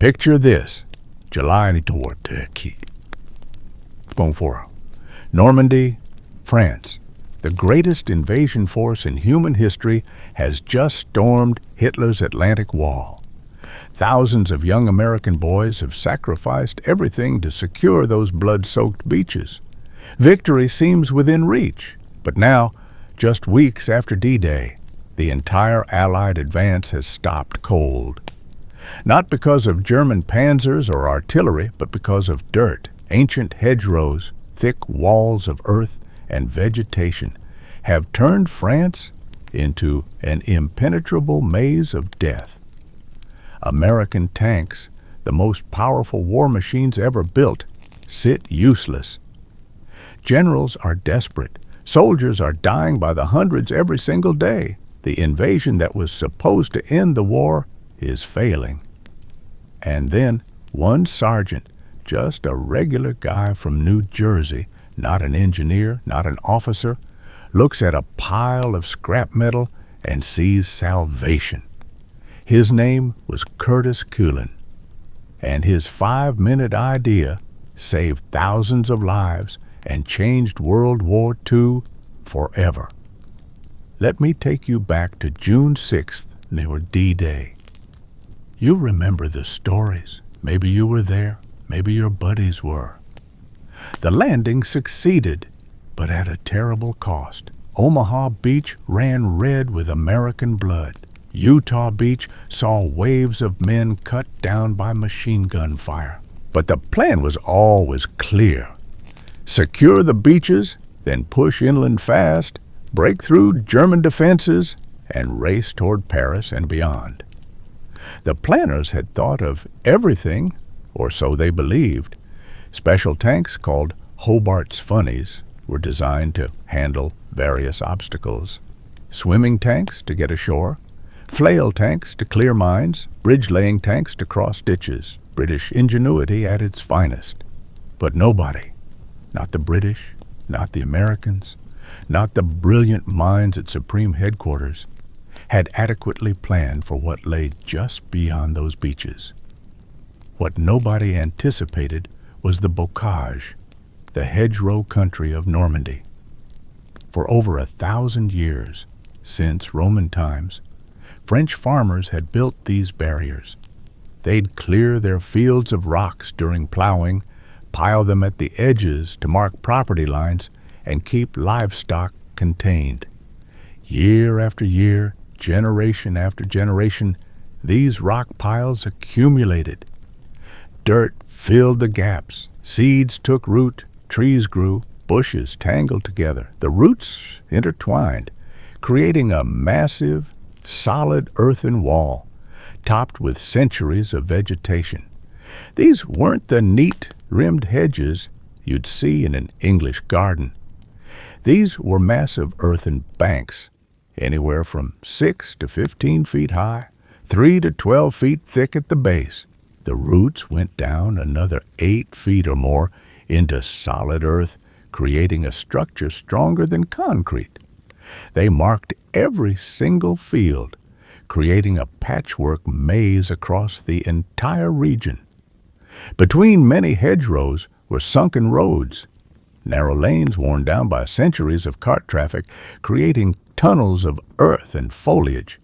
Picture this. July 24. Going for Normandy, France. The greatest invasion force in human history has just stormed Hitler's Atlantic Wall. Thousands of young American boys have sacrificed everything to secure those blood-soaked beaches. Victory seems within reach, but now, just weeks after D-Day, the entire Allied advance has stopped cold. Not because of German panzers or artillery, but because of dirt, ancient hedgerows, thick walls of earth, and vegetation have turned France into an impenetrable maze of death. American tanks, the most powerful war machines ever built, sit useless. Generals are desperate. Soldiers are dying by the hundreds every single day. The invasion that was supposed to end the war is failing. And then one sergeant, just a regular guy from New Jersey, not an engineer, not an officer, looks at a pile of scrap metal and sees salvation. His name was Curtis Culin, and his 5-minute idea saved thousands of lives and changed World War II forever. Let me take you back to June 6th, near D-Day. You remember the stories. Maybe you were there. Maybe your buddies were. The landing succeeded, but at a terrible cost. Omaha Beach ran red with American blood. Utah Beach saw waves of men cut down by machine gun fire. But the plan was always clear. Secure the beaches, then push inland fast, break through German defenses, and race toward Paris and beyond. The planners had thought of everything, or so they believed. Special tanks called Hobart's Funnies were designed to handle various obstacles. Swimming tanks to get ashore, flail tanks to clear mines, bridge-laying tanks to cross ditches. British ingenuity at its finest. But nobody, not the British, not the Americans, not the brilliant minds at Supreme Headquarters, had adequately planned for what lay just beyond those beaches. What nobody anticipated was the bocage, the hedgerow country of Normandy. For over 1,000 years, since Roman times, French farmers had built these barriers. They'd clear their fields of rocks during plowing, pile them at the edges to mark property lines, and keep livestock contained. Year after year, generation after generation, these rock piles accumulated. Dirt filled the gaps, seeds took root, trees grew, bushes tangled together, the roots intertwined, creating a massive, solid earthen wall, topped with centuries of vegetation. These weren't the neat, rimmed hedges you'd see in an English garden. These were massive earthen banks, anywhere from 6 to 15 feet high, 3 to 12 feet thick at the base. The roots went down another 8 feet or more into solid earth, creating a structure stronger than concrete. They marked every single field, creating a patchwork maze across the entire region. Between many hedgerows were sunken roads, narrow lanes worn down by centuries of cart traffic, creating tunnels of earth and foliage.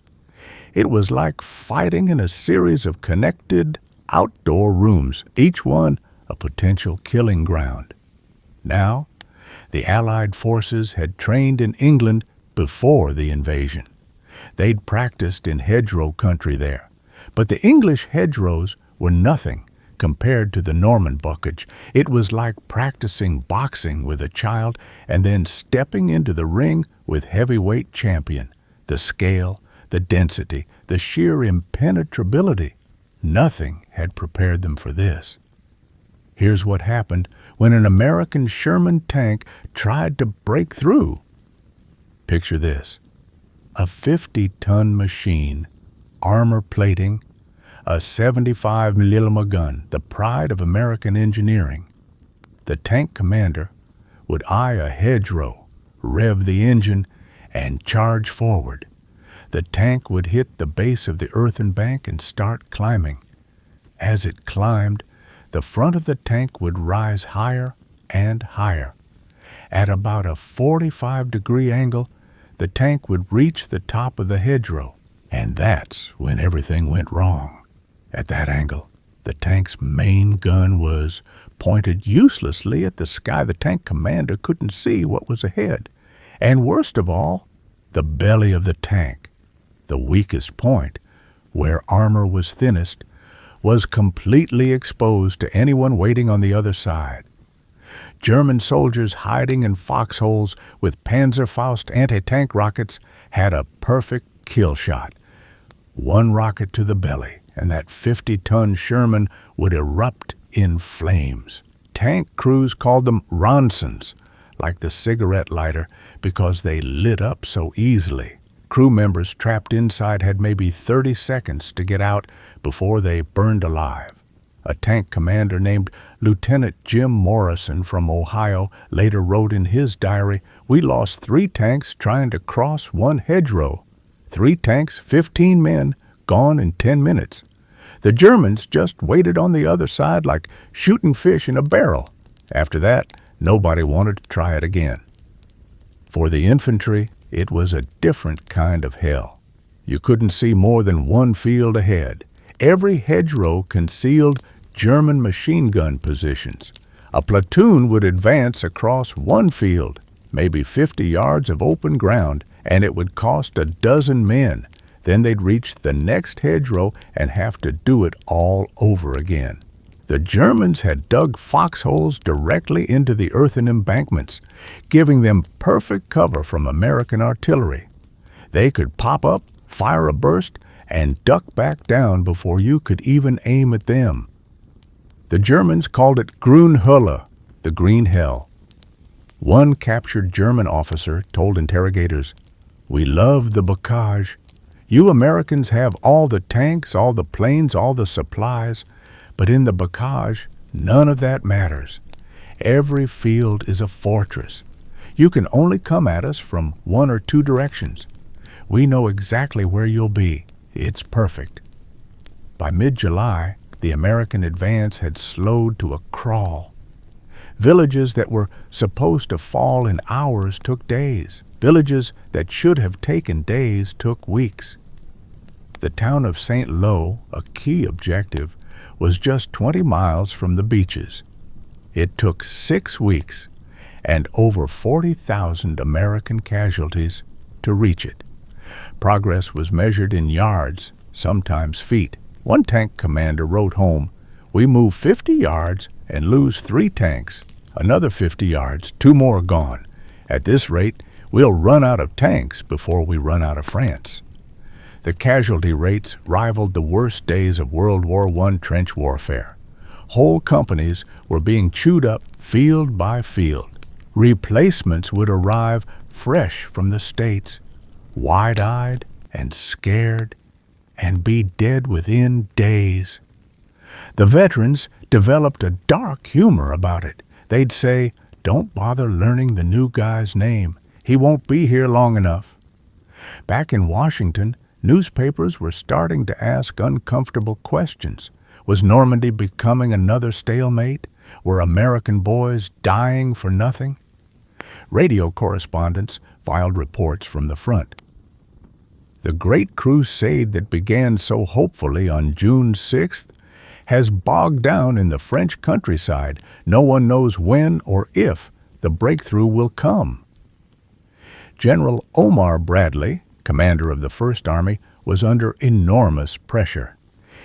It was like fighting in a series of connected outdoor rooms, each one a potential killing ground. Now, the Allied forces had trained in England before the invasion. They'd practiced in hedgerow country there, but the English hedgerows were nothing compared to the Norman bocage. It was like practicing boxing with a child and then stepping into the ring with heavyweight champion. The scale, the density, the sheer impenetrability. Nothing had prepared them for this. Here's what happened when an American Sherman tank tried to break through. Picture this. A 50-ton machine, armor plating, a 75mm gun, the pride of American engineering. The tank commander would eye a hedgerow, rev the engine, and charge forward. The tank would hit the base of the earthen bank and start climbing. As it climbed, the front of the tank would rise higher and higher. At about a 45-degree angle, the tank would reach the top of the hedgerow, and that's when everything went wrong. At that angle, the tank's main gun was pointed uselessly at the sky. The tank commander couldn't see what was ahead. And worst of all, the belly of the tank, the weakest point, where armor was thinnest, was completely exposed to anyone waiting on the other side. German soldiers hiding in foxholes with Panzerfaust anti-tank rockets had a perfect kill shot. One rocket to the belly, and that 50-ton Sherman would erupt in flames. Tank crews called them Ronsons, like the cigarette lighter, because they lit up so easily. Crew members trapped inside had maybe 30 seconds to get out before they burned alive. A tank commander named Lieutenant Jim Morrison from Ohio later wrote in his diary, "We lost 3 tanks trying to cross one hedgerow. 3 tanks, 15 men, gone in 10 minutes. The Germans just waited on the other side like shooting fish in a barrel. After that, nobody wanted to try it again." For the infantry, it was a different kind of hell. You couldn't see more than one field ahead. Every hedgerow concealed German machine gun positions. A platoon would advance across one field, maybe 50 yards of open ground, and it would cost a dozen men. Then they'd reach the next hedgerow and have to do it all over again. The Germans had dug foxholes directly into the earthen embankments, giving them perfect cover from American artillery. They could pop up, fire a burst, and duck back down before you could even aim at them. The Germans called it Grünhölle, the green hell. One captured German officer told interrogators, "We love the bocage. You Americans have all the tanks, all the planes, all the supplies, but in the bocage, none of that matters. Every field is a fortress. You can only come at us from 1 or 2 directions. We know exactly where you'll be. It's perfect." By mid-July, the American advance had slowed to a crawl. Villages that were supposed to fall in hours took days. Villages that should have taken days took weeks. The town of St. Lo, a key objective, was just 20 miles from the beaches. It took 6 weeks and over 40,000 American casualties to reach it. Progress was measured in yards, sometimes feet. One tank commander wrote home, "We move 50 yards and lose 3 tanks. Another 50 yards, 2 more gone. At this rate, we'll run out of tanks before we run out of France." The casualty rates rivaled the worst days of World War I trench warfare. Whole companies were being chewed up field by field. Replacements would arrive fresh from the States, wide-eyed and scared, and be dead within days. The veterans developed a dark humor about it. They'd say, "Don't bother learning the new guy's name. He won't be here long enough." Back in Washington, newspapers were starting to ask uncomfortable questions. Was Normandy becoming another stalemate? Were American boys dying for nothing? Radio correspondents filed reports from the front. The great crusade that began so hopefully on June 6th has bogged down in the French countryside. No one knows when or if the breakthrough will come. General Omar Bradley, commander of the First Army, was under enormous pressure.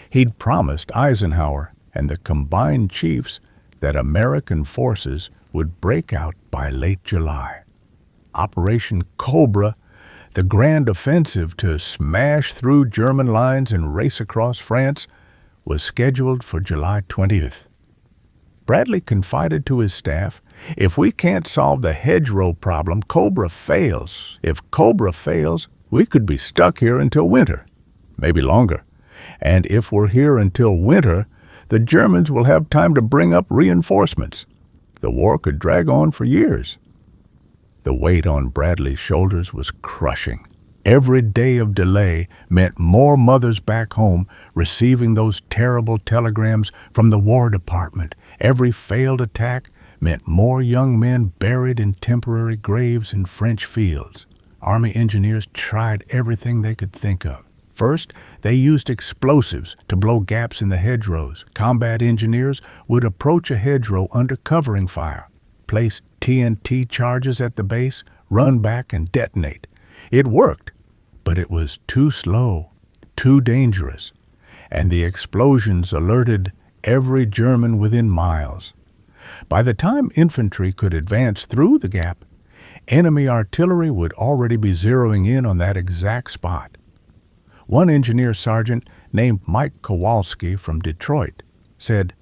He'd promised Eisenhower and the combined chiefs that American forces would break out by late July. Operation Cobra, the grand offensive to smash through German lines and race across France, was scheduled for July 20th. Bradley confided to his staff, "If we can't solve the hedgerow problem, Cobra fails. If Cobra fails, we could be stuck here until winter, maybe longer. And if we're here until winter, the Germans will have time to bring up reinforcements. The war could drag on for years." The weight on Bradley's shoulders was crushing. Every day of delay meant more mothers back home receiving those terrible telegrams from the War Department. Every failed attack meant more young men buried in temporary graves in French fields. Army engineers tried everything they could think of. First, they used explosives to blow gaps in the hedgerows. Combat engineers would approach a hedgerow under covering fire, place TNT charges at the base, run back and detonate. It worked, but it was too slow, too dangerous, and the explosions alerted every German within miles. By the time infantry could advance through the gap, enemy artillery would already be zeroing in on that exact spot. One engineer sergeant named Mike Kowalski from Detroit said,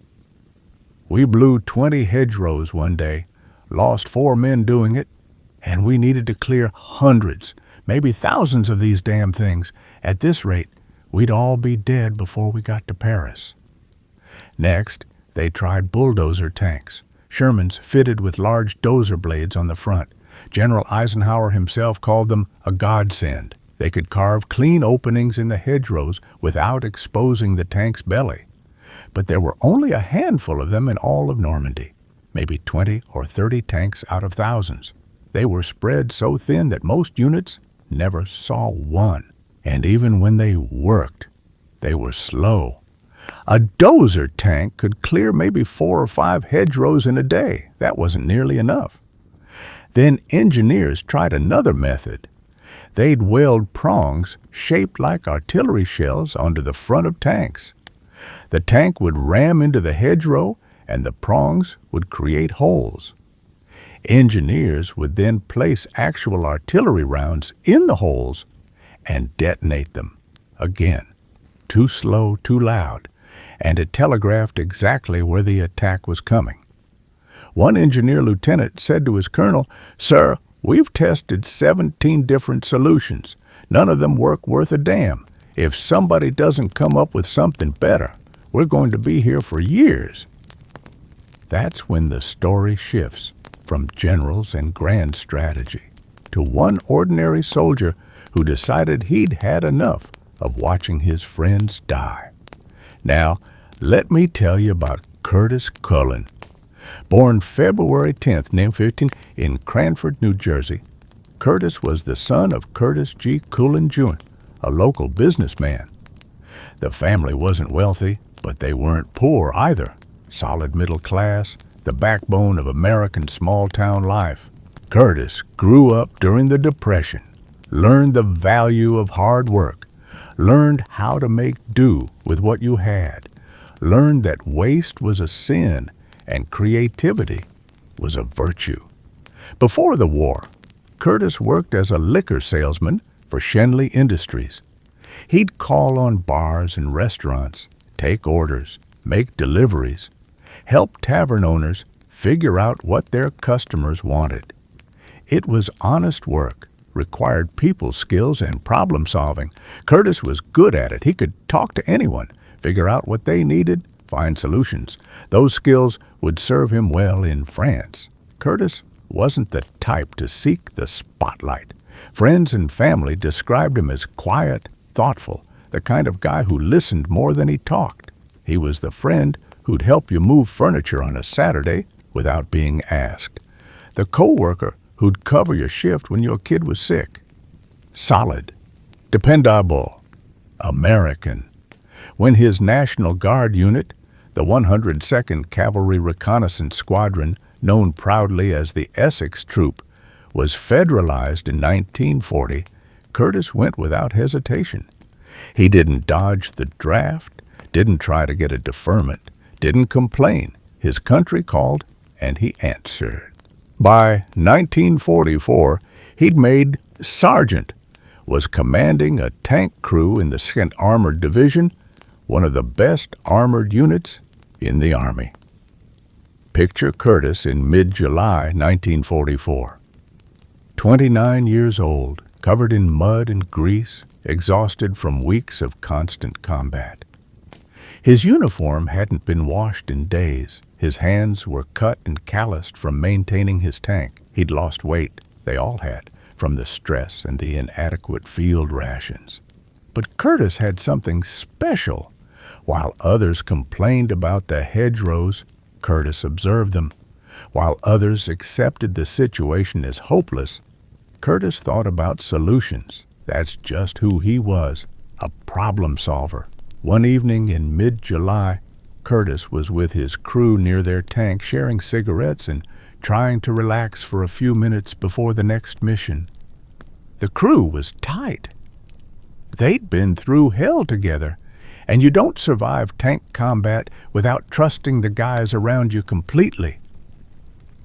"We blew 20 hedgerows one day, lost 4 men doing it, and we needed to clear hundreds, maybe thousands of these damn things. At this rate, we'd all be dead before we got to Paris." Next, they tried bulldozer tanks, Shermans fitted with large dozer blades on the front. General Eisenhower himself called them a godsend. They could carve clean openings in the hedgerows without exposing the tank's belly. But there were only a handful of them in all of Normandy, maybe 20 or 30 tanks out of thousands. They were spread so thin that most units never saw one. And even when they worked, they were slow. A dozer tank could clear maybe 4 or 5 hedgerows in a day. That wasn't nearly enough. Then engineers tried another method. They'd weld prongs shaped like artillery shells onto the front of tanks. The tank would ram into the hedgerow and the prongs would create holes. Engineers would then place actual artillery rounds in the holes and detonate them. Again, too slow, too loud, and it telegraphed exactly where the attack was coming. One engineer lieutenant said to his colonel, "Sir, we've tested 17 different solutions. None of them work worth a damn. If somebody doesn't come up with something better, we're going to be here for years." That's when the story shifts from generals and grand strategy to one ordinary soldier who decided he'd had enough of watching his friends die. Now, let me tell you about Curtis Culin. Born February 10th, 1915, in Cranford, New Jersey, Curtis was the son of Curtis G. Culin, Jr., a local businessman. The family wasn't wealthy, but they weren't poor either. Solid middle class, the backbone of American small-town life. Curtis grew up during the Depression, learned the value of hard work, learned how to make do with what you had, learned that waste was a sin and creativity was a virtue. Before the war, Curtis worked as a liquor salesman for Schenley Industries. He'd call on bars and restaurants, take orders, make deliveries, help tavern owners figure out what their customers wanted. It was honest work, required people skills and problem solving. Curtis was good at it. He could talk to anyone, figure out what they needed, find solutions. Those skills would serve him well in France. Curtis wasn't the type to seek the spotlight. Friends and family described him as quiet, thoughtful, the kind of guy who listened more than he talked. He was the friend who'd help you move furniture on a Saturday without being asked. The coworker who'd cover your shift when your kid was sick. Solid, dependable, American. When his National Guard unit, the 102nd Cavalry Reconnaissance Squadron, known proudly as the Essex Troop, was federalized in 1940, Curtis went without hesitation. He didn't dodge the draft, didn't try to get a deferment, didn't complain. His country called, and he answered. By 1944, he'd made sergeant, was commanding a tank crew in the 2nd Armored Division, one of the best armored units in the Army. Picture Curtis in mid-July 1944. 29 years old, covered in mud and grease, exhausted from weeks of constant combat. His uniform hadn't been washed in days. His hands were cut and calloused from maintaining his tank. He'd lost weight. They all had. from the stress and the inadequate field rations. But Curtis had something special. While others complained about the hedgerows, Curtis observed them. While others accepted the situation as hopeless, Curtis thought about solutions. That's just who he was, a problem solver. One evening in mid-July, Curtis was with his crew near their tank sharing cigarettes and trying to relax for a few minutes before the next mission. The crew was tight. They'd been through hell together, and you don't survive tank combat without trusting the guys around you completely.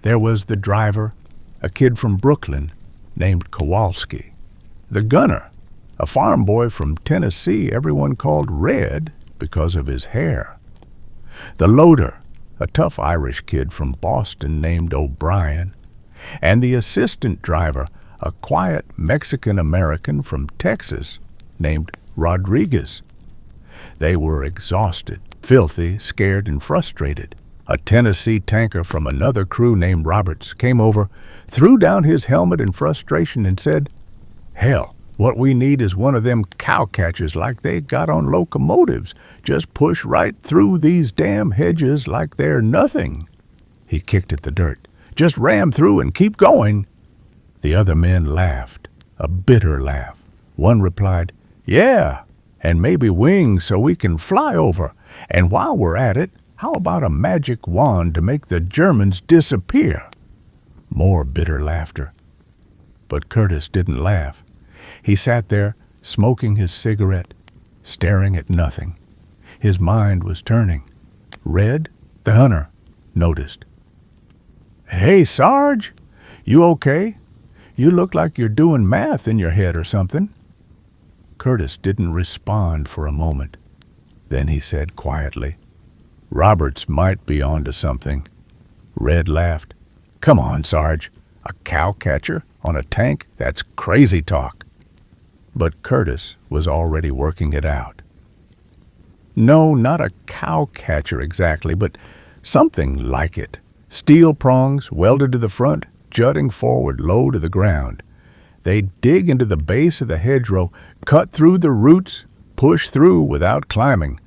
There was the driver, a kid from Brooklyn named Kowalski. The gunner, a farm boy from Tennessee everyone called Red because of his hair. The loader, a tough Irish kid from Boston named O'Brien. And the assistant driver, a quiet Mexican-American from Texas named Rodriguez. They were exhausted, filthy, scared, and frustrated. A Tennessee tanker from another crew named Roberts came over, threw down his helmet in frustration, and said, "Hell, what we need is one of them cow catchers like they got on locomotives. Just push right through these damn hedges like they're nothing." He kicked at the dirt. "Just ram through and keep going." The other men laughed, a bitter laugh. One replied, "Yeah, and maybe wings so we can fly over. And while we're at it, how about a magic wand to make the Germans disappear?" More bitter laughter. But Curtis didn't laugh. He sat there, smoking his cigarette, staring at nothing. His mind was turning. Red, the hunter, noticed. "Hey, Sarge, you okay? You look like you're doing math in your head or something." Curtis didn't respond for a moment. Then he said quietly, "Roberts might be onto something." Red laughed. "Come on, Sarge. A cow catcher on a tank? That's crazy talk." But Curtis was already working it out. No, not a cow catcher exactly, but something like it. Steel prongs welded to the front, jutting forward low to the ground. They dig into the base of the hedgerow, cut through the roots, push through without climbing.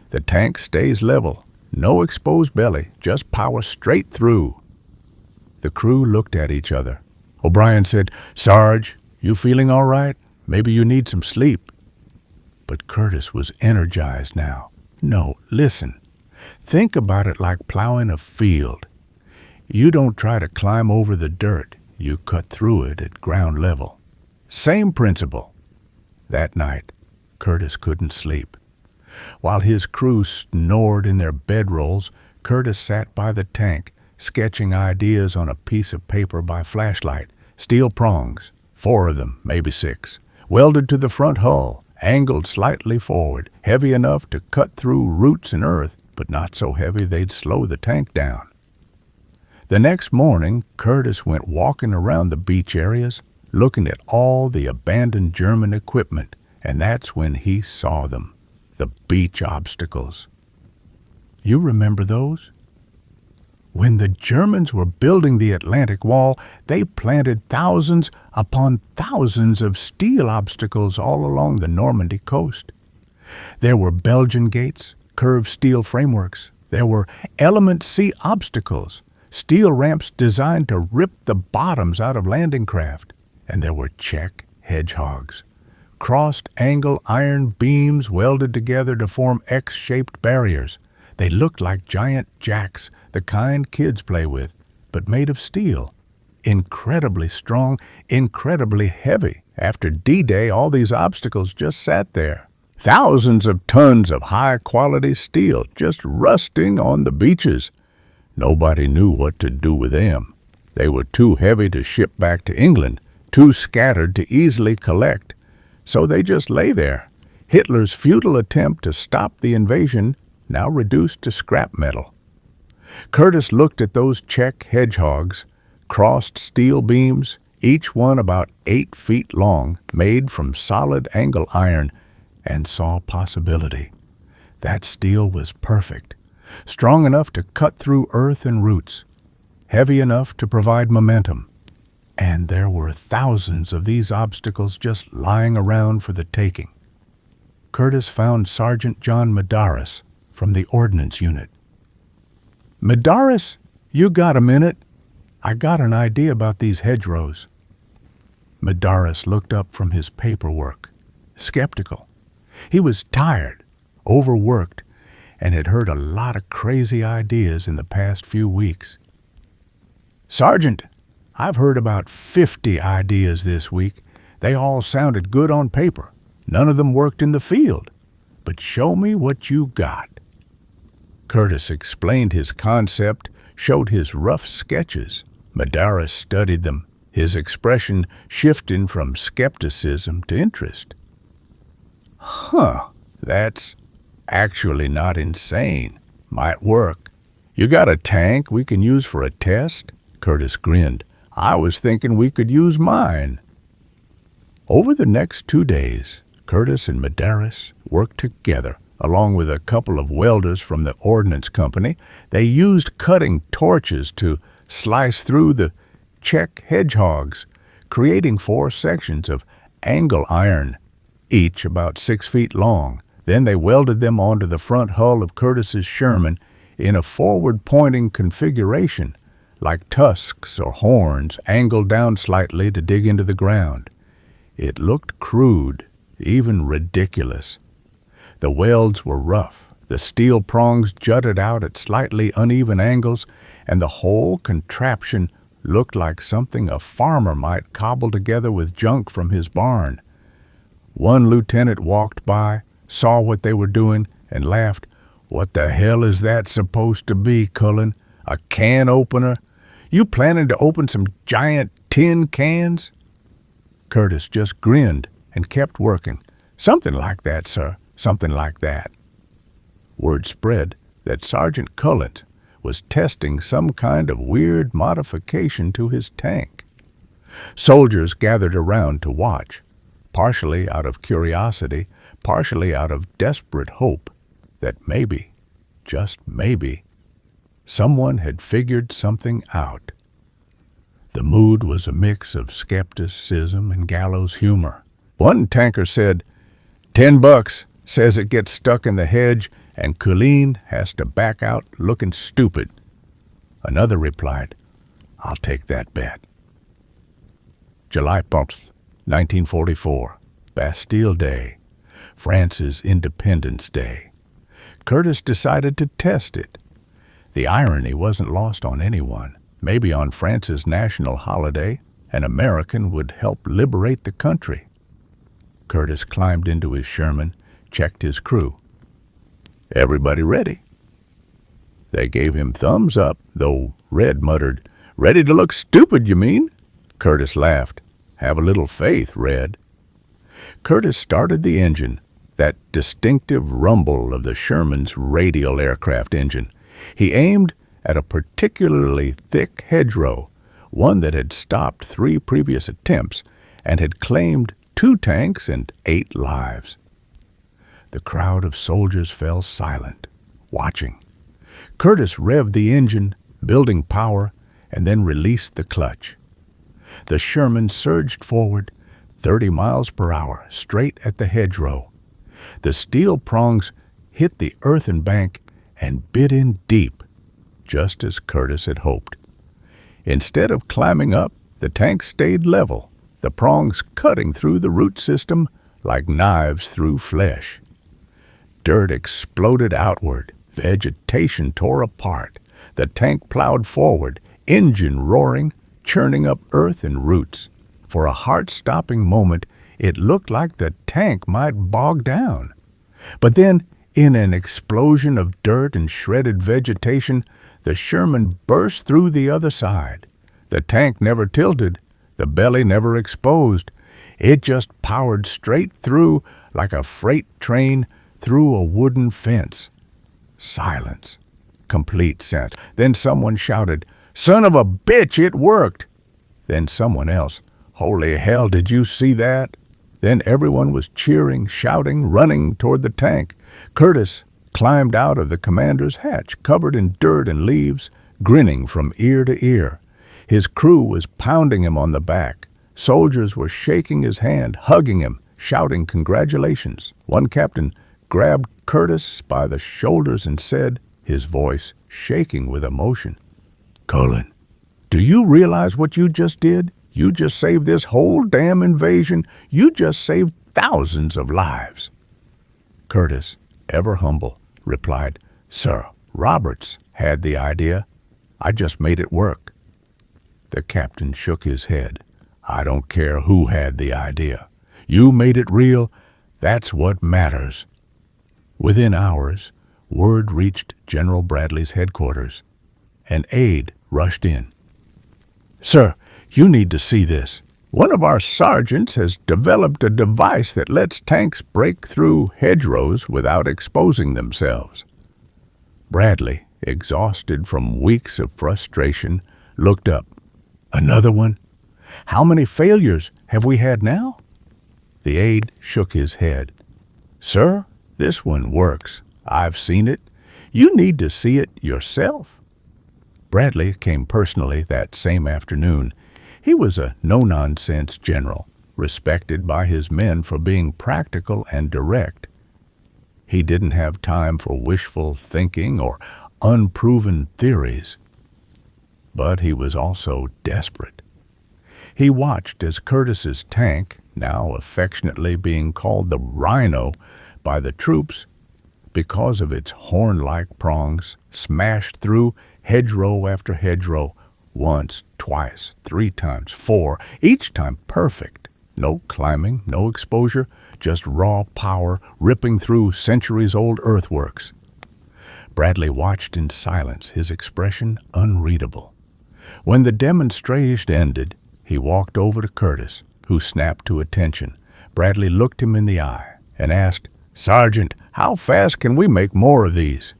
The tank stays level, no exposed belly, just power straight through. The crew looked at each other. O'Brien said, "Sarge, you feeling all right? Maybe you need some sleep." But Curtis was energized now. "No, listen. Think about it like plowing a field. You don't try to climb over the dirt. You cut through it at ground level. Same principle." That night, Curtis couldn't sleep. While his crew snored in their bedrolls, Curtis sat by the tank, sketching ideas on a piece of paper by flashlight. Steel prongs, 4 of them, maybe 6, welded to the front hull, angled slightly forward, heavy enough to cut through roots and earth, but not so heavy they'd slow the tank down. The next morning, Curtis went walking around the beach areas, looking at all the abandoned German equipment, and that's when he saw them, the beach obstacles. You remember those? When the Germans were building the Atlantic Wall, they planted thousands upon thousands of steel obstacles all along the Normandy coast. There were Belgian gates, curved steel frameworks. There were Element C obstacles, steel ramps designed to rip the bottoms out of landing craft. And there were Czech hedgehogs, crossed angle iron beams welded together to form X-shaped barriers. They looked like giant jacks, the kind kids play with, but made of steel. Incredibly strong, incredibly heavy. After D-Day, all these obstacles just sat there. Thousands of tons of high-quality steel just rusting on the beaches. Nobody knew what to do with them. They were too heavy to ship back to England, too scattered to easily collect. So they just lay there. Hitler's futile attempt to stop the invasion now reduced to scrap metal. Curtis looked at those Czech hedgehogs, crossed steel beams, each one about 8 feet long, made from solid angle iron, and saw possibility. That steel was perfect, strong enough to cut through earth and roots, heavy enough to provide momentum. And there were thousands of these obstacles just lying around for the taking. Curtis found Sergeant John Medeiros from the Ordnance Unit. "Medeiros, you got a minute? I got an idea about these hedgerows." Medeiros looked up from his paperwork, skeptical. He was tired, overworked, and had heard a lot of crazy ideas in the past few weeks. "Sergeant, I've heard about 50 ideas this week. They all sounded good on paper. None of them worked in the field. But show me what you got." Curtis explained his concept, showed his rough sketches. Medeiros studied them, his expression shifting from skepticism to interest. That's actually not insane. Might work. You got a tank we can use for a test?" Curtis grinned. "I was thinking we could use mine." Over the next 2 days, Curtis and Medeiros worked together. Along with a couple of welders from the Ordnance Company, they used cutting torches to slice through the check hedgehogs, creating 4 sections of angle iron, each about 6 feet long. Then they welded them onto the front hull of Curtis's Sherman in a forward-pointing configuration, like tusks or horns angled down slightly to dig into the ground. It looked crude, even ridiculous. The welds were rough, the steel prongs jutted out at slightly uneven angles, and the whole contraption looked like something a farmer might cobble together with junk from his barn. One lieutenant walked by, saw what they were doing, and laughed. "What the hell is that supposed to be, Culin? A can opener? You planning to open some giant tin cans?" Curtis just grinned and kept working. "Something like that, sir. Something like that." Word spread that Sergeant Culin was testing some kind of weird modification to his tank. Soldiers gathered around to watch, partially out of curiosity, partially out of desperate hope that maybe, just maybe, someone had figured something out. The mood was a mix of skepticism and gallows humor. One tanker said, $10, says it gets stuck in the hedge and Culin has to back out looking stupid." Another replied, "I'll take that bet." July 10th, 1944, Bastille Day, France's Independence Day. Curtis decided to test it. The irony wasn't lost on anyone. Maybe on France's national holiday, an American would help liberate the country. Curtis climbed into his Sherman, checked his crew. "Everybody ready?" They gave him thumbs up, though Red muttered, "Ready to look stupid, you mean?" Curtis laughed. "Have a little faith, Red." Curtis started the engine, that distinctive rumble of the Sherman's radial aircraft engine. He aimed at a particularly thick hedgerow, one that had stopped 3 previous attempts and had claimed 2 tanks and 8 lives. The crowd of soldiers fell silent, watching. Curtis revved the engine, building power, and then released the clutch. The Sherman surged forward, 30 miles per hour, straight at the hedgerow. The steel prongs hit the earthen bank and bit in deep, just as Curtis had hoped. Instead of climbing up, the tank stayed level, the prongs cutting through the root system like knives through flesh. Dirt exploded outward, vegetation tore apart, the tank plowed forward, engine roaring, churning up earth and roots. For a heart-stopping moment, it looked like the tank might bog down. But then, in an explosion of dirt and shredded vegetation, the Sherman burst through the other side. The tank never tilted, the belly never exposed. It just powered straight through like a freight train through a wooden fence. Silence. Complete silence. Then someone shouted, "Son of a bitch, it worked!" Then someone else, "Holy hell, did you see that?" Then everyone was cheering, shouting, running toward the tank. Curtis climbed out of the commander's hatch, covered in dirt and leaves, grinning from ear to ear. His crew was pounding him on the back. Soldiers were shaking his hand, hugging him, shouting congratulations. One captain grabbed Curtis by the shoulders and said, his voice shaking with emotion, "Culin, do you realize what you just did? You just saved this whole damn invasion. You just saved thousands of lives." Curtis, ever humble, replied, "Sir, Roberts had the idea. I just made it work." The captain shook his head. "I don't care who had the idea. You made it real. That's what matters." Within hours, word reached General Bradley's headquarters. An aide rushed in. "Sir, you need to see this. One of our sergeants has developed a device that lets tanks break through hedgerows without exposing themselves." Bradley, exhausted from weeks of frustration, looked up. "Another one? How many failures have we had now?" The aide shook his head. "Sir, this one works. I've seen it. You need to see it yourself." Bradley came personally that same afternoon. He was a no-nonsense general, respected by his men for being practical and direct. He didn't have time for wishful thinking or unproven theories. But he was also desperate. He watched as Curtis's tank, now affectionately being called the Rhino by the troops because of its horn-like prongs, smashed through hedgerow after hedgerow, once, twice, 3 times, 4, each time perfect. No climbing, no exposure, just raw power ripping through centuries-old earthworks. Bradley watched in silence, his expression unreadable. When the demonstration ended, he walked over to Curtis, who snapped to attention. Bradley looked him in the eye and asked, "Sergeant, how fast can we make more of these?"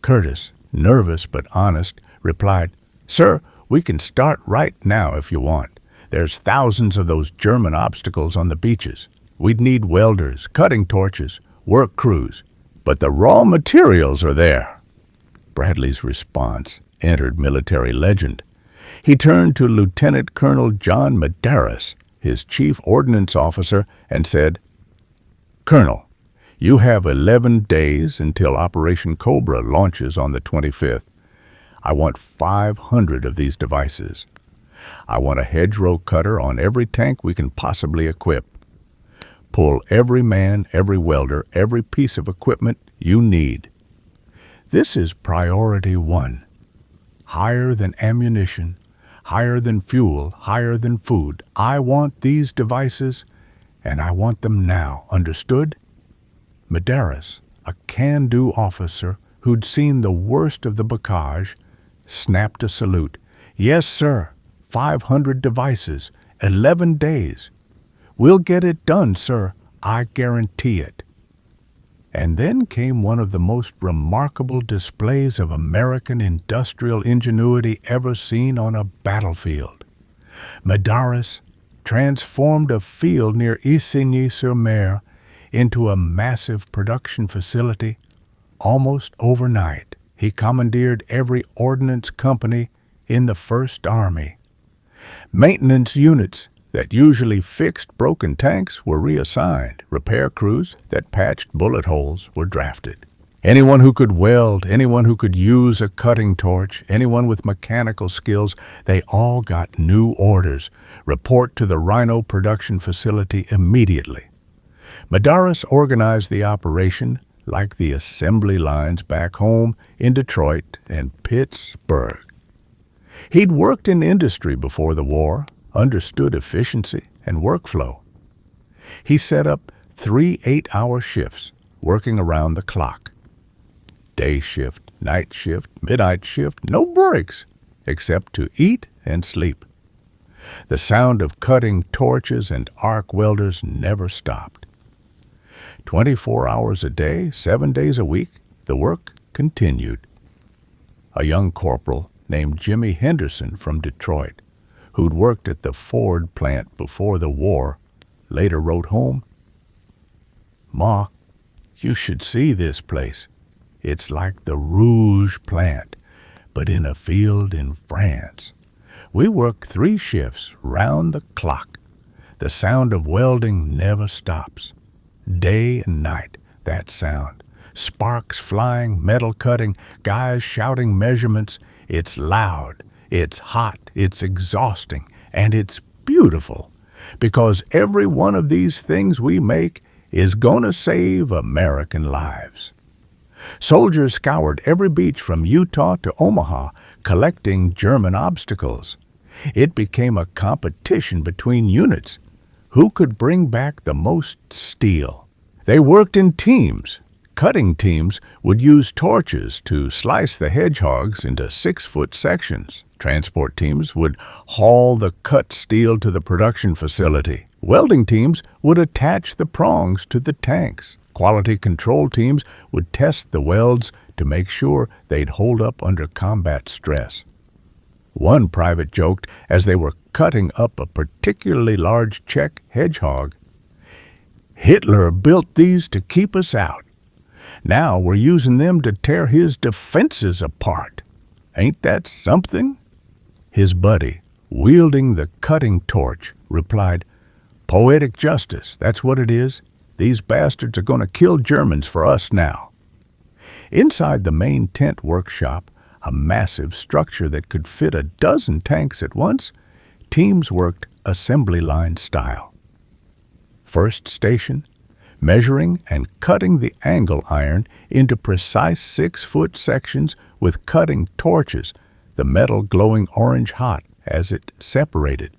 Curtis, nervous but honest, replied, "Sir, we can start right now if you want. There's thousands of those German obstacles on the beaches. We'd need welders, cutting torches, work crews, but the raw materials are there." Bradley's response entered military legend. He turned to Lieutenant Colonel John Medeiros, his chief ordnance officer, and said, "Colonel, you have 11 days until Operation Cobra launches on the 25th. I want 500 of these devices. I want a hedgerow cutter on every tank we can possibly equip. Pull every man, every welder, every piece of equipment you need. This is priority 1. Higher than ammunition, higher than fuel, higher than food. I want these devices, and I want them now. Understood?" Medeiros, a can-do officer who'd seen the worst of the bocage, snapped a salute. "Yes, sir. 500 devices, 11 days. We'll get it done, sir. I guarantee it." And then came one of the most remarkable displays of American industrial ingenuity ever seen on a battlefield. Medeiros transformed a field near Isigny-sur-Mer into a massive production facility almost overnight. He commandeered every ordnance company in the First Army. Maintenance units that usually fixed broken tanks were reassigned. Repair crews that patched bullet holes were drafted. Anyone who could weld, anyone who could use a cutting torch, anyone with mechanical skills, they all got new orders. Report to the Rhino production facility immediately. Medeiros organized the operation like the assembly lines back home in Detroit and Pittsburgh. He'd worked in industry before the war, understood efficiency and workflow. He set up 3 8-hour shifts, working around the clock. Day shift, night shift, midnight shift, no breaks, except to eat and sleep. The sound of cutting torches and arc welders never stopped. 24 hours a day, 7 days a week, the work continued. A young corporal named Jimmy Henderson from Detroit, who'd worked at the Ford plant before the war, later wrote home, "Ma, you should see this place. It's like the Rouge plant, but in a field in France. We work 3 shifts round the clock. The sound of welding never stops. Day and night, that sound. Sparks flying, metal cutting, guys shouting measurements. It's loud, it's hot, it's exhausting, and it's beautiful. Because every one of these things we make is gonna save American lives. Soldiers scoured every beach from Utah to Omaha, collecting German obstacles. It became a competition between units. Who could bring back the most steel? They worked in teams. Cutting teams would use torches to slice the hedgehogs into 6-foot sections. Transport teams would haul the cut steel to the production facility. Welding teams would attach the prongs to the tanks. Quality control teams would test the welds to make sure they'd hold up under combat stress. One private joked as they were cutting up a particularly large Czech hedgehog, "Hitler built these to keep us out. Now we're using them to tear his defenses apart. Ain't that something?" His buddy, wielding the cutting torch, replied, "Poetic justice, that's what it is. These bastards are going to kill Germans for us now." Inside the main tent workshop, a massive structure that could fit a dozen tanks at once, teams worked assembly line style. First station, measuring and cutting the angle iron into precise 6-foot sections with cutting torches, the metal glowing orange hot as it separated.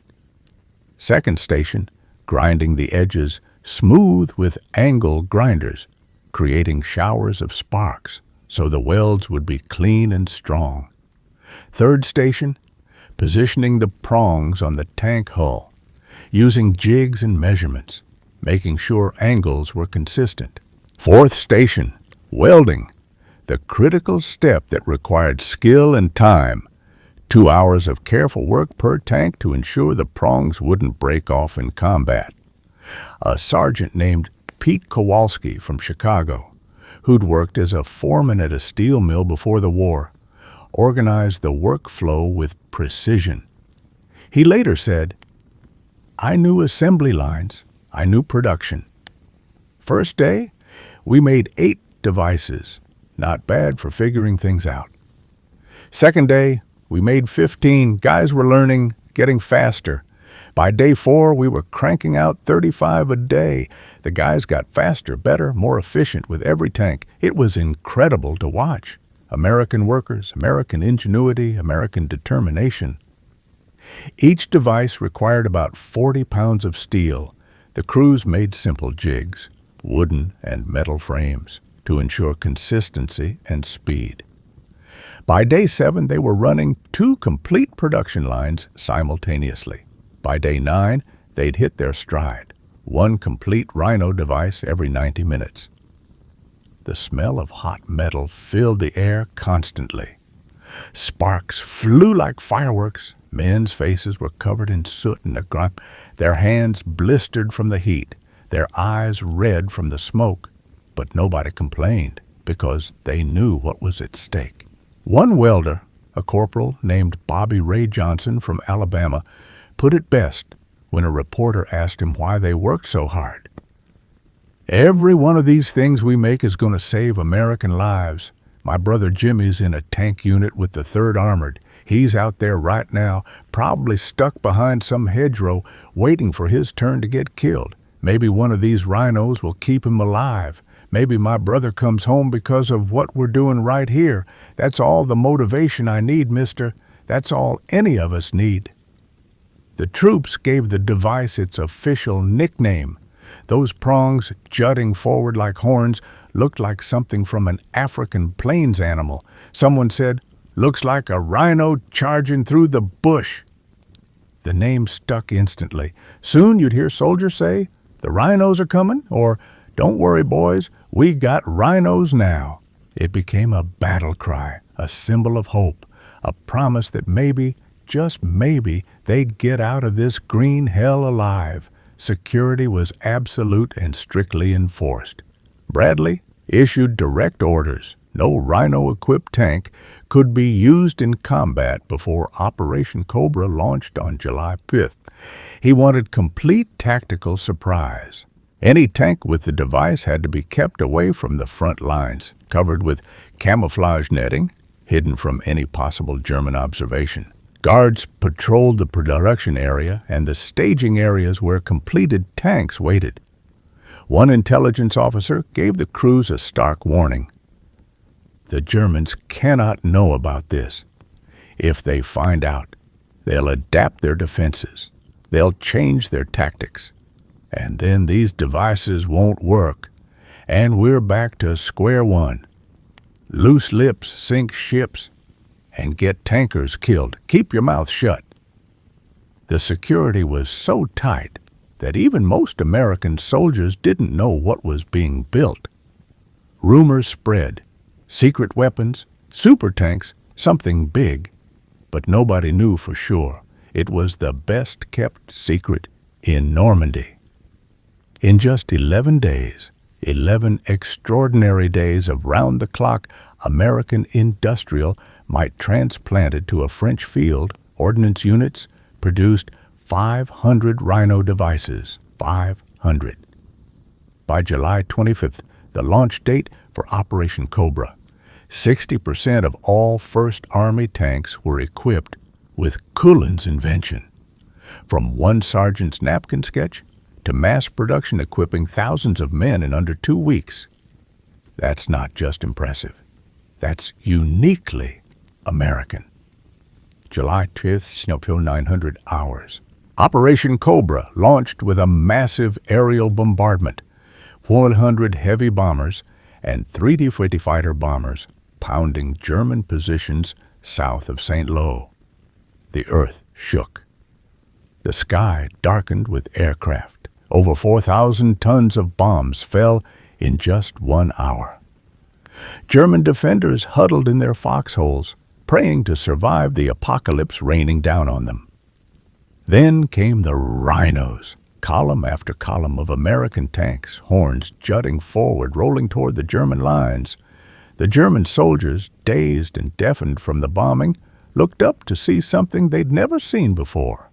Second station, grinding the edges smooth with angle grinders, creating showers of sparks so the welds would be clean and strong. Third station, positioning the prongs on the tank hull, using jigs and measurements, making sure angles were consistent. Fourth station, welding, the critical step that required skill and time. 2 hours of careful work per tank to ensure the prongs wouldn't break off in combat. A sergeant named Pete Kowalski from Chicago, who'd worked as a foreman at a steel mill before the war, organized the workflow with precision. He later said, "I knew assembly lines, I knew production. First day, we made 8 devices, not bad for figuring things out. Second day, we made 15. Guys were learning, getting faster. By day 4, we were cranking out 35 a day. The guys got faster, better, more efficient with every tank. It was incredible to watch. American workers, American ingenuity, American determination." Each device required about 40 pounds of steel. The crews made simple jigs, wooden and metal frames, to ensure consistency and speed. By day 7, they were running 2 complete production lines simultaneously. By day 9, they'd hit their stride, 1 complete Rhino device every 90 minutes. The smell of hot metal filled the air constantly. Sparks flew like fireworks. Men's faces were covered in soot and the grime, their hands blistered from the heat, their eyes red from the smoke. But nobody complained because they knew what was at stake. One welder, a corporal named Bobby Ray Johnson from Alabama, put it best when a reporter asked him why they worked so hard. "Every one of these things we make is going to save American lives. My brother Jimmy's in a tank unit with the 3rd Armored. He's out there right now, probably stuck behind some hedgerow, waiting for his turn to get killed. Maybe one of these rhinos will keep him alive. Maybe my brother comes home because of what we're doing right here. That's all the motivation I need, mister. That's all any of us need." The troops gave the device its official nickname. Those prongs, jutting forward like horns, looked like something from an African plains animal. Someone said, "Looks like a rhino charging through the bush." The name stuck instantly. Soon you'd hear soldiers say, "The rhinos are coming," or "Don't worry, boys, we got rhinos now." It became a battle cry, a symbol of hope, a promise that maybe, just maybe, they'd get out of this green hell alive. Security was absolute and strictly enforced. Bradley issued direct orders. no Rhino-equipped tank could be used in combat before Operation Cobra launched on July 5th. He wanted complete tactical surprise. Any tank with the device had to be kept away from the front lines, covered with camouflage netting, hidden from any possible German observation. Guards patrolled the production area and the staging areas where completed tanks waited. One intelligence officer gave the crews a stark warning. The Germans cannot know about this. If they find out, they'll adapt their defenses. They'll change their tactics. And then these devices won't work. And we're back to square one. Loose lips sink ships and get tankers killed. Keep your mouth shut. The security was so tight that even most American soldiers didn't know what was being built. Rumors spread. Secret weapons, super tanks, something big. But nobody knew for sure. It was the best-kept secret in Normandy. In just 11 days, 11 extraordinary days of round-the-clock American industrial might transplanted to a French field, ordnance units produced 500 Rhino devices. 500. By July 25th, the launch date for Operation Cobra, 60% of all First Army tanks were equipped with Culin's invention. From one sergeant's napkin sketch to mass production equipping thousands of men in under 2 weeks. That's not just impressive. That's uniquely American. July 5th, 900 hours. Operation Cobra launched with a massive aerial bombardment, 100 heavy bombers and 3 D-50 fighter bombers pounding German positions south of St. Lo. The earth shook. The sky darkened with aircraft. Over 4,000 tons of bombs fell in just 1 hour. German defenders huddled in their foxholes, praying to survive the apocalypse raining down on them. Then came the Rhinos, column after column of American tanks, horns jutting forward, rolling toward the German lines. The German soldiers, dazed and deafened from the bombing, looked up to see something they'd never seen before.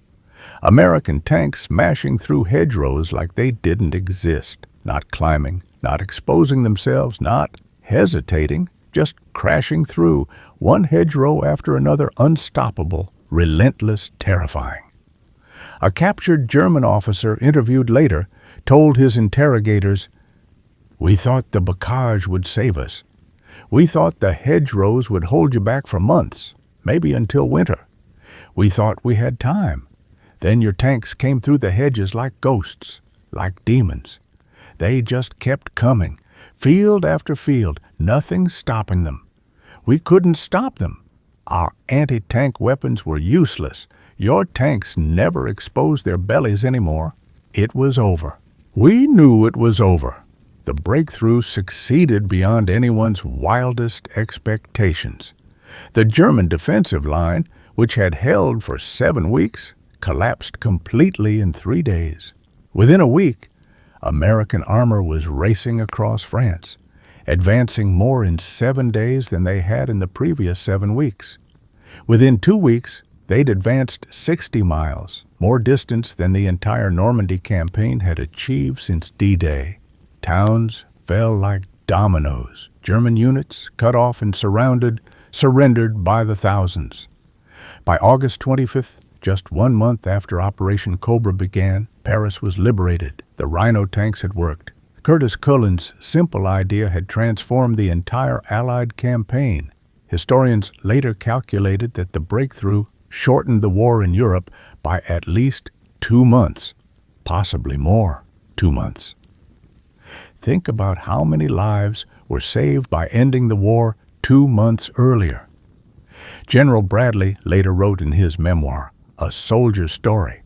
American tanks smashing through hedgerows like they didn't exist, not climbing, not exposing themselves, not hesitating, just crashing through, one hedgerow after another, unstoppable, relentless, terrifying. A captured German officer interviewed later told his interrogators, "We thought the bocage would save us. We thought the hedgerows would hold you back for months, maybe until winter. We thought we had time. Then your tanks came through the hedges like ghosts, like demons. They just kept coming, field after field, nothing stopping them. We couldn't stop them. Our anti-tank weapons were useless. Your tanks never exposed their bellies anymore. It was over. We knew it was over." The breakthrough succeeded beyond anyone's wildest expectations. The German defensive line, which had held for 7 weeks, collapsed completely in 3 days. Within a week, American armor was racing across France, advancing more in 7 days than they had in the previous 7 weeks. Within 2 weeks, they'd advanced 60 miles, more distance than the entire Normandy campaign had achieved since D-Day. Towns fell like dominoes. German units, cut off and surrendered by the thousands. By August 25th, just 1 month after Operation Cobra began, Paris was liberated. The Rhino tanks had worked. Curtis Culin's simple idea had transformed the entire Allied campaign. Historians later calculated that the breakthrough shortened the war in Europe by at least 2 months, possibly more, 2 months. Think about how many lives were saved by ending the war 2 months earlier. General Bradley later wrote in his memoir, A Soldier's Story,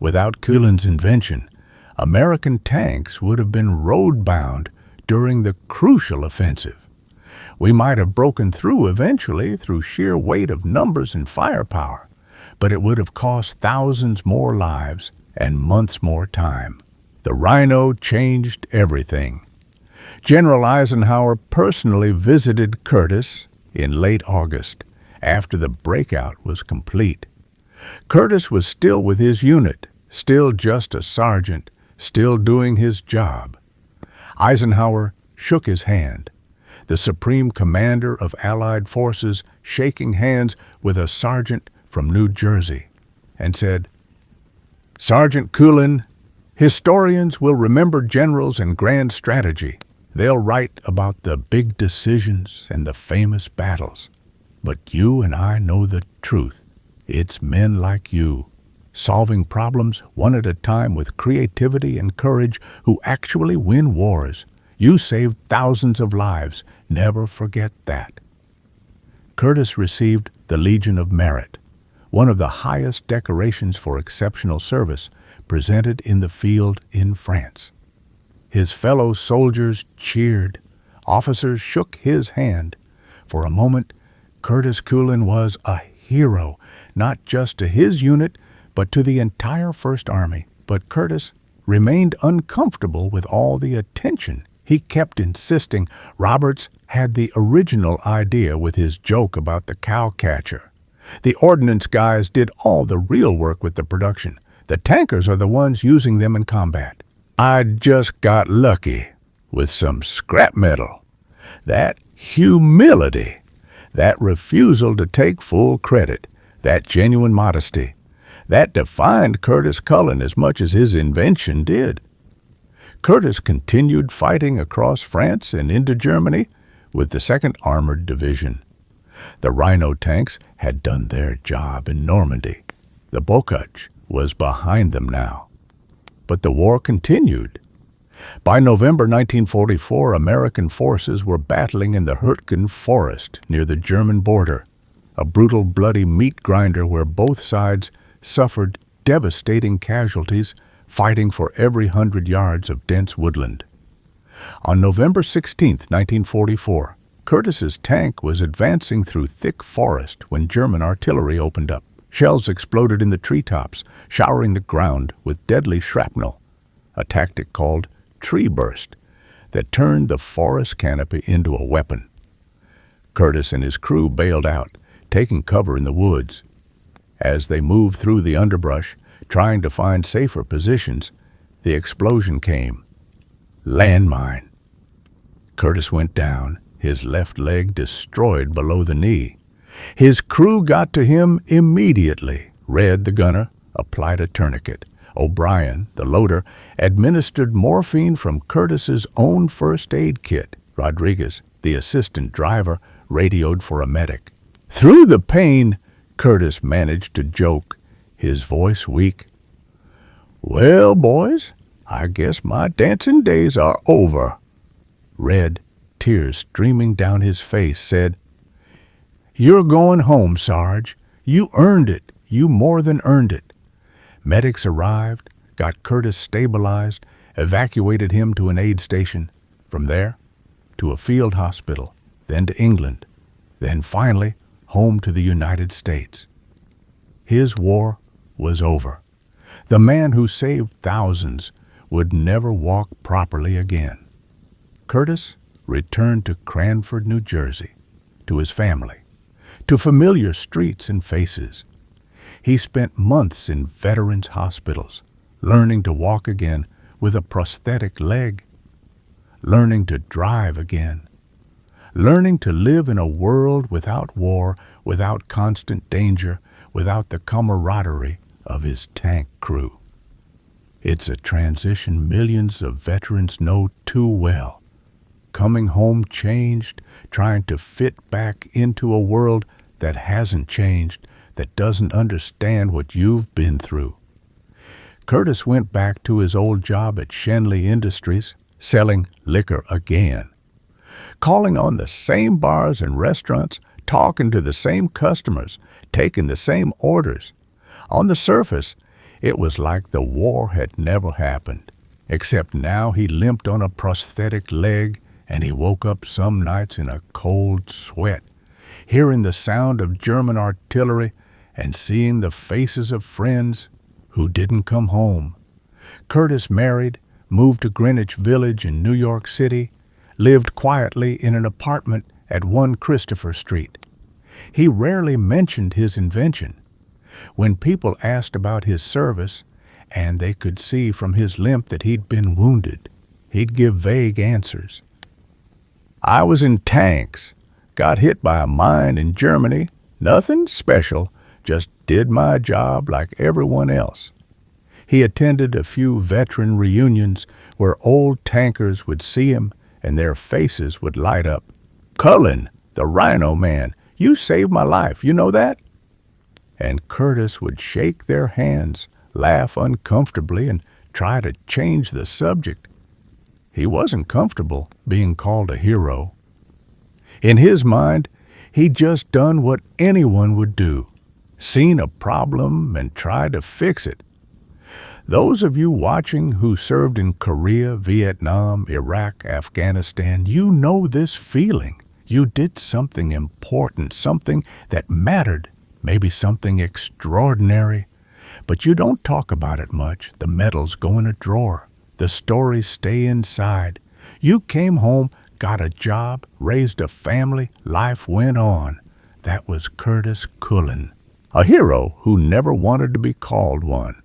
without Culin's invention, American tanks would have been road-bound during the crucial offensive. We might have broken through eventually through sheer weight of numbers and firepower, but it would have cost thousands more lives and months more time. The Rhino changed everything. General Eisenhower personally visited Curtis in late August after the breakout was complete. Curtis was still with his unit, still just a sergeant, still doing his job. Eisenhower shook his hand, the supreme commander of Allied forces shaking hands with a sergeant from New Jersey, and said, "Sergeant Culin, historians will remember generals and grand strategy. They'll write about the big decisions and the famous battles. But you and I know the truth. It's men like you, solving problems one at a time with creativity and courage, who actually win wars. You saved thousands of lives. Never forget that." Curtis received the Legion of Merit, one of the highest decorations for exceptional service, presented in the field in France. His fellow soldiers cheered. Officers shook his hand. For a moment, Curtis Culin was a hero, not just to his unit, but to the entire First Army. But Curtis remained uncomfortable with all the attention. He kept insisting Roberts had the original idea with his joke about the cow catcher. The ordnance guys did all the real work with the production. The tankers are the ones using them in combat. I just got lucky with some scrap metal. That humility, that refusal to take full credit, that genuine modesty, that defined Curtis Culin as much as his invention did. Curtis continued fighting across France and into Germany with the 2nd Armored Division. The Rhino tanks had done their job in Normandy. The Bocage was behind them now. But the war continued. By November 1944, American forces were battling in the Hürtgen Forest near the German border, a brutal, bloody meat grinder where both sides suffered devastating casualties fighting for every 100 yards of dense woodland. On November 16, 1944, Curtis's tank was advancing through thick forest when German artillery opened up. Shells exploded in the treetops, showering the ground with deadly shrapnel, a tactic called tree burst that turned the forest canopy into a weapon. Curtis and his crew bailed out, taking cover in the woods. As they moved through the underbrush, trying to find safer positions, the explosion came. Landmine. Curtis went down, his left leg destroyed below the knee. His crew got to him immediately. Red, the gunner, applied a tourniquet. O'Brien, the loader, administered morphine from Curtis's own first aid kit. Rodriguez, the assistant driver, radioed for a medic. Through the pain, Curtis managed to joke, his voice weak. "Well, boys, I guess my dancing days are over." Red, tears streaming down his face, said, "You're going home, Sarge. You earned it. You more than earned it." Medics arrived, got Curtis stabilized, evacuated him to an aid station. From there, to a field hospital, then to England, then finally home to the United States. His war was over. The man who saved thousands would never walk properly again. Curtis returned to Cranford, New Jersey, to his family, to familiar streets and faces. He spent months in veterans' hospitals, learning to walk again with a prosthetic leg, learning to drive again, learning to live in a world without war, without constant danger, without the camaraderie of his tank crew. It's a transition millions of veterans know too well. Coming home changed, trying to fit back into a world that hasn't changed, that doesn't understand what you've been through. Curtis went back to his old job at Shenley Industries, selling liquor again, calling on the same bars and restaurants, talking to the same customers, taking the same orders. On the surface, it was like the war had never happened, except now he limped on a prosthetic leg and he woke up some nights in a cold sweat, hearing the sound of German artillery and seeing the faces of friends who didn't come home. Curtis married, moved to Greenwich Village in New York City, lived quietly in an apartment at 1 Christopher Street. He rarely mentioned his invention. When people asked about his service, and they could see from his limp that he'd been wounded, he'd give vague answers. "I was in tanks, got hit by a mine in Germany, nothing special, just did my job like everyone else." He attended a few veteran reunions where old tankers would see him and their faces would light up. "Culin, the Rhino man, you saved my life, you know that?" And Curtis would shake their hands, laugh uncomfortably, and try to change the subject. He wasn't comfortable being called a hero. In his mind, he'd just done what anyone would do, seen a problem and tried to fix it. Those of you watching who served in Korea, Vietnam, Iraq, Afghanistan, you know this feeling. You did something important, something that mattered, maybe something extraordinary, but you don't talk about it much. The medals go in a drawer. The stories stay inside. You came home, got a job, raised a family, life went on. That was Curtis Culin, a hero who never wanted to be called one.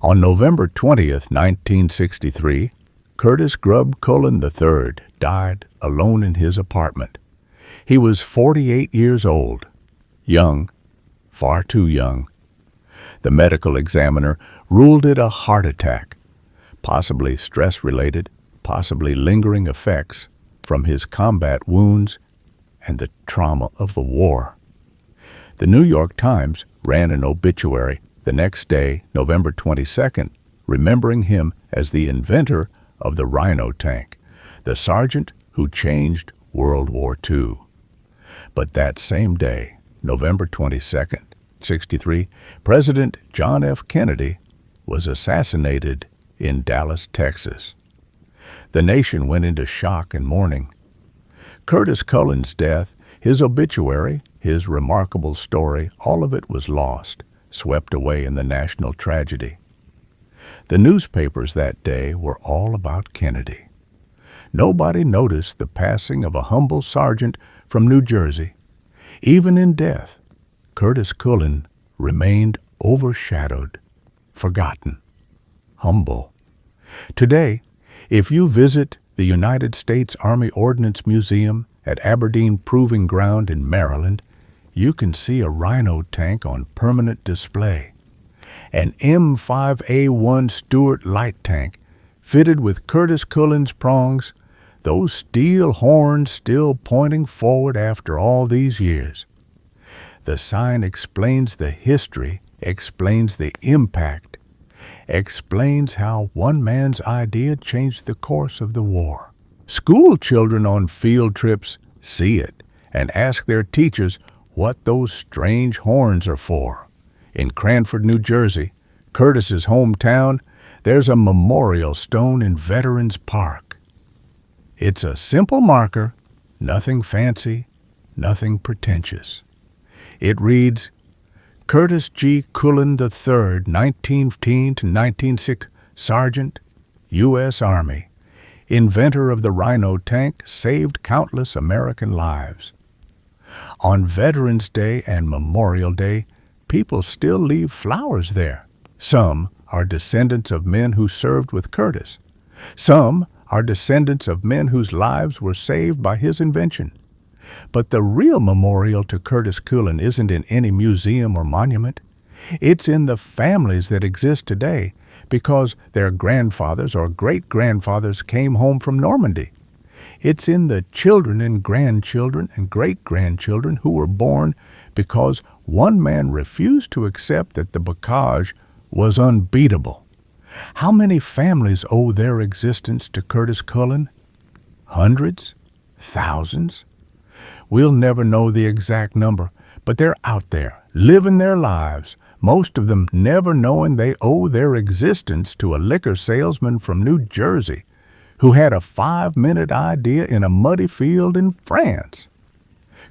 On November 20th, 1963, Curtis Grub Culin III died alone in his apartment. He was 48 years old, young, far too young. The medical examiner ruled it a heart attack, possibly stress-related, possibly lingering effects from his combat wounds and the trauma of the war. The New York Times ran an obituary the next day, November 22nd, remembering him as the inventor of the Rhino Tank, the sergeant who changed World War II. But that same day, November 22nd, 1963, President John F. Kennedy was assassinated in Dallas, Texas. The nation went into shock and mourning. Curtis Cullin's death, his obituary, his remarkable story, all of it was lost, swept away in the national tragedy. The newspapers that day were all about Kennedy. Nobody noticed the passing of a humble sergeant from New Jersey. Even in death, Curtis Culin remained overshadowed, forgotten, humble. Today, if you visit the United States Army Ordnance Museum at Aberdeen Proving Ground in Maryland, you can see a Rhino tank on permanent display. An M5A1 Stuart light tank fitted with Curtis Cullin's prongs, those steel horns still pointing forward after all these years. The sign explains the history, explains the impact, explains how one man's idea changed the course of the war. School children on field trips see it and ask their teachers what those strange horns are for. In Cranford, New Jersey, Curtis's hometown, there's a memorial stone in Veterans Park. It's a simple marker, nothing fancy, nothing pretentious. It reads, Curtis G. Culin III, 1915 to 1960, Sergeant, U.S. Army, inventor of the Rhino Tank, saved countless American lives. On Veterans Day and Memorial Day, people still leave flowers there. Some are descendants of men who served with Curtis. Some are descendants of men whose lives were saved by his invention. But the real memorial to Curtis Culin isn't in any museum or monument. It's in the families that exist today because their grandfathers or great-grandfathers came home from Normandy. It's in the children and grandchildren and great-grandchildren who were born because one man refused to accept that the Bocage was unbeatable. How many families owe their existence to Curtis Culin? Hundreds? Thousands? We'll never know the exact number, but they're out there, living their lives, most of them never knowing they owe their existence to a liquor salesman from New Jersey who had a 5-minute idea in a muddy field in France.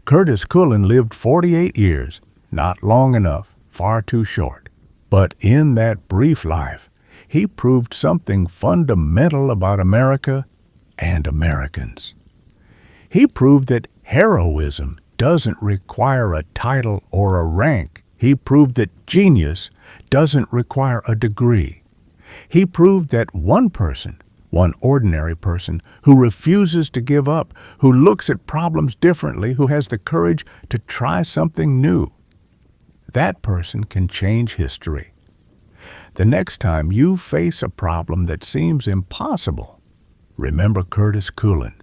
Curtis Culin lived 48 years, not long enough, far too short. But in that brief life, he proved something fundamental about America and Americans. He proved that heroism doesn't require a title or a rank. He proved that genius doesn't require a degree. He proved that one person, one ordinary person who refuses to give up, who looks at problems differently, who has the courage to try something new, that person can change history. The next time you face a problem that seems impossible, remember Curtis Culin.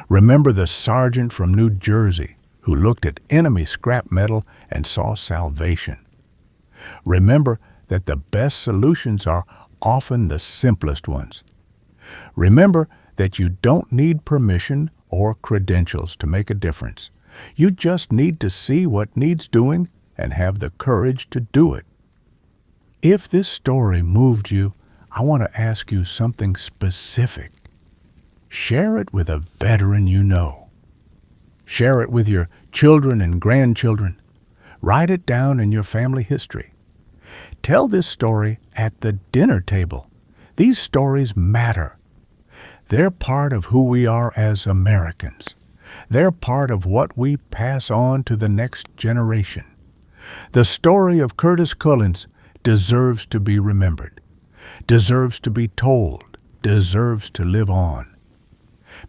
Remember the sergeant from New Jersey who looked at enemy scrap metal and saw salvation. Remember that the best solutions are often the simplest ones. Remember that you don't need permission or credentials to make a difference. You just need to see what needs doing and have the courage to do it. If this story moved you, I want to ask you something specific. Share it with a veteran you know. Share it with your children and grandchildren. Write it down in your family history. Tell this story at the dinner table. These stories matter. They're part of who we are as Americans. They're part of what we pass on to the next generation. The story of Curtis Culin deserves to be remembered, deserves to be told, deserves to live on.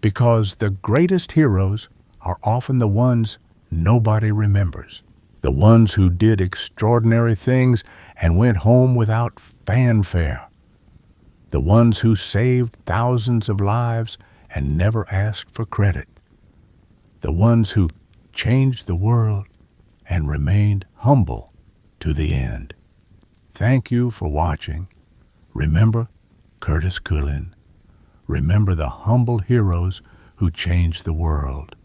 Because the greatest heroes are often the ones nobody remembers, the ones who did extraordinary things and went home without fanfare, the ones who saved thousands of lives and never asked for credit, the ones who changed the world and remained humble to the end. Thank you for watching. Remember Curtis Culin. Remember the humble heroes who changed the world.